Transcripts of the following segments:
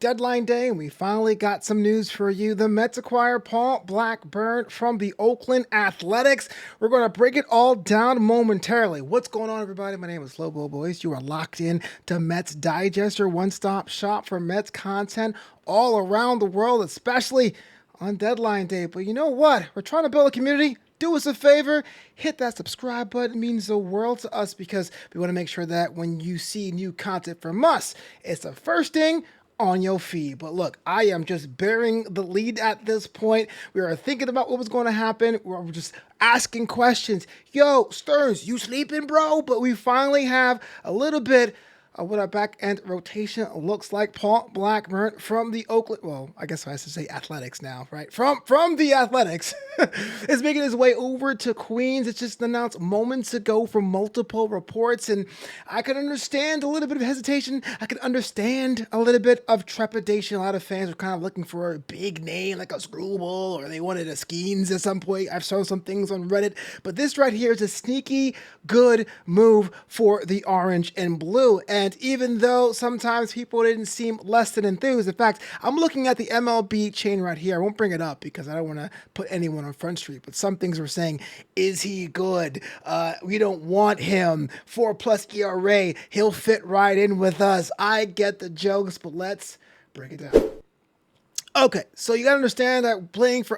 deadline day, and we finally got some news for you. The Mets acquire Paul Blackburn from the Oakland Athletics. We're going to break it all down momentarily. What's going on, everybody? My name is Flobo Boyce. You are locked in to Mets Digest, your one-stop shop for Mets content all around the world, especially on deadline day. But you know what? We're trying to build a community. Do us a favor, hit that subscribe button. It means the world to us because we want to make sure that when you see new content from us, it's the first thing on your feed. But look, I am just bearing the lead at this point. We are thinking about what was going to happen. We're just asking questions. Yo, Stearns, you sleeping, bro? But we finally have a little bit of what our back end rotation looks like. Paul Blackburn from the Oakland, well, I guess I have to say Athletics now, right? From the Athletics is making his way over to Queens. It's just announced moments ago from multiple reports, and I can understand a little bit of hesitation. I can understand a little bit of trepidation. A lot of fans are kind of looking for a big name like a Screwball, or they wanted a Skeens at some point. I've shown some things on Reddit, but this right here is a sneaky good move for the orange and blue. And even though sometimes people didn't seem less than enthused, in fact, I'm looking at the MLB chain right here. I won't bring it up because I don't want to put anyone on Front Street, but some things were saying, is he good? We don't want him. 4+ ERA. He'll fit right in with us. I get the jokes, but let's break it down. Okay, so you got to understand that playing for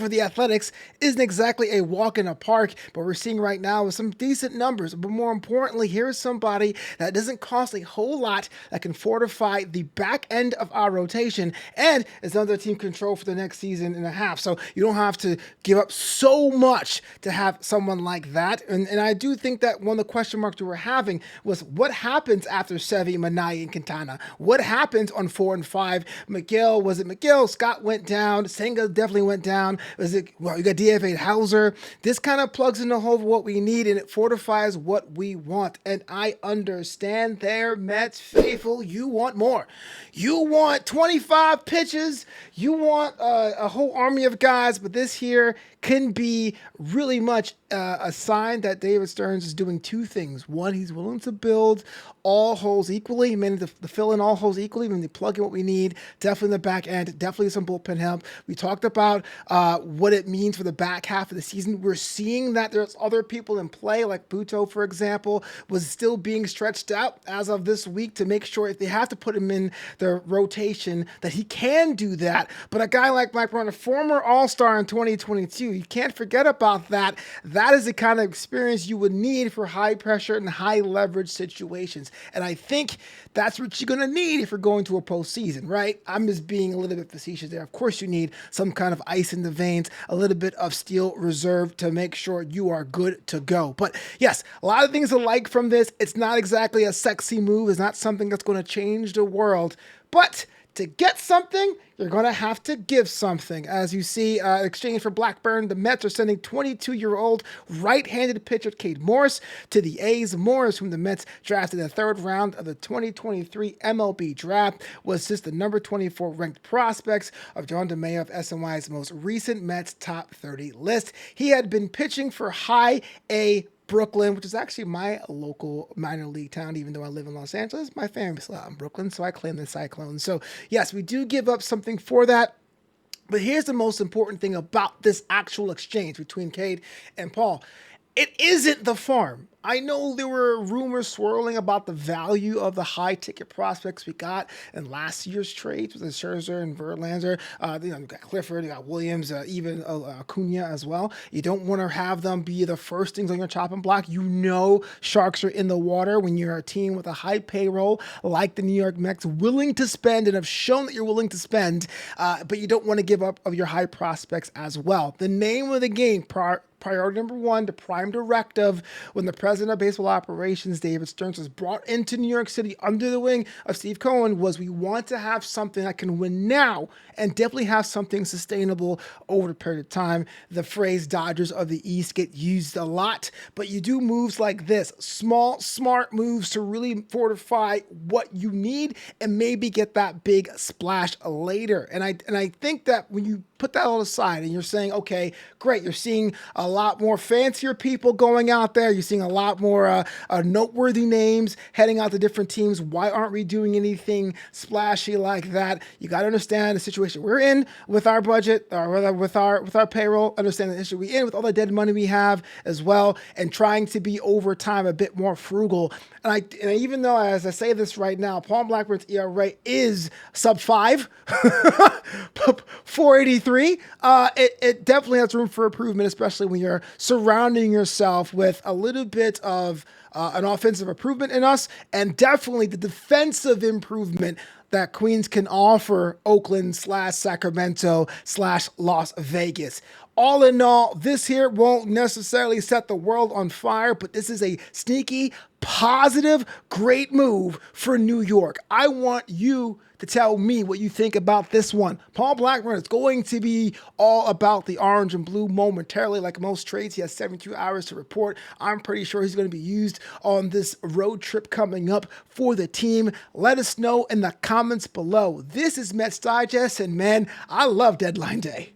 the Athletics isn't exactly a walk in a park, but we're seeing right now with some decent numbers. But more importantly, here's somebody that doesn't cost a whole lot that can fortify the back end of our rotation and is under team control for the next season and a half. So you don't have to give up so much to have someone like that. And I do think that one of the question marks we were having was what happens after Sevy, Manai, and Quintana? What happens on 4 and 5? McGill? Scott went down. Senga definitely went down. You got DFA Hauser. This kind of plugs in the hole of what we need, and it fortifies what we want. And I understand there, Mets faithful, you want more. You want 25 pitches. You want a whole army of guys, but this here can be really much a sign that David Stearns is doing two things. One, he's willing to build all holes equally, meaning to fill in all holes equally, meaning to plug in what we need, definitely in the back end, definitely some bullpen help. We talked about what it means for the back half of the season. We're seeing that there's other people in play, like Buto, for example, was still being stretched out as of this week to make sure if they have to put him in the rotation, that he can do that. But a guy like Mike Brown, a former All-Star in 2022, you can't forget about that. That is the kind of experience you would need for high pressure and high leverage situations. And I think that's what you're going to need if you're going to a postseason, right? I'm just being a little bit facetious there. Of course, you need some kind of ice in the veins, a little bit of steel reserve to make sure you are good to go. But yes, a lot of things to like from this. It's not exactly a sexy move. It's not something that's going to change the world. But to get something, you're going to have to give something. As you see, exchange for Blackburn, the Mets are sending 22-year-old right-handed pitcher Kade Morris to the A's. Morris, whom the Mets drafted in the third round of the 2023 MLB draft, was just the number 24 ranked prospects of John DeMayo of SNY's most recent Mets top 30 list. He had been pitching for high A Brooklyn, which is actually my local minor league town, even though I live in Los Angeles. My family's still out in Brooklyn, so I claim the Cyclones. So yes, we do give up something for that. But here's the most important thing about this actual exchange between Kade and Paul. It isn't the farm. I know there were rumors swirling about the value of the high ticket prospects we got in last year's trades with the Scherzer and Verlander. You got Clifford, you got Williams, even Acuna as well. You don't want to have them be the first things on your chopping block. You know sharks are in the water when you're a team with a high payroll like the New York Mets, willing to spend and have shown that you're willing to spend, but you don't want to give up of your high prospects as well. The name of the game, priority number one, the prime directive when the president of baseball operations, David Stearns, was brought into New York City under the wing of Steve Cohen was we want to have something that can win now and definitely have something sustainable over the period of time. The phrase Dodgers of the East get used a lot, but you do moves like this, small, smart moves to really fortify what you need and maybe get that big splash later. And I think that when you put that all aside and you're saying, okay, great, you're seeing a lot more fancier people going out there. You're seeing a lot more noteworthy names heading out to different teams. Why aren't we doing anything splashy like that? You got to understand the situation we're in with our budget, or with our payroll. Understand the issue we're in with all the dead money we have as well, and trying to be over time a bit more frugal. And even though, as I say this right now, Paul Blackburn's ERA is sub 5, 483. It definitely has room for improvement, especially when you're surrounding yourself with a little bit of an offensive improvement in us, and definitely the defensive improvement that Queens can offer Oakland / Sacramento / Las Vegas. All in all, this here won't necessarily set the world on fire, but this is a sneaky, positive, great move for New York. I want you to tell me what you think about this one. Paul Blackburn is going to be all about the orange and blue momentarily. Like most trades, he has 72 hours to report. I'm pretty sure he's going to be used on this road trip coming up for the team. Let us know in the comments below. This is Mets Digest, and man, I love deadline day.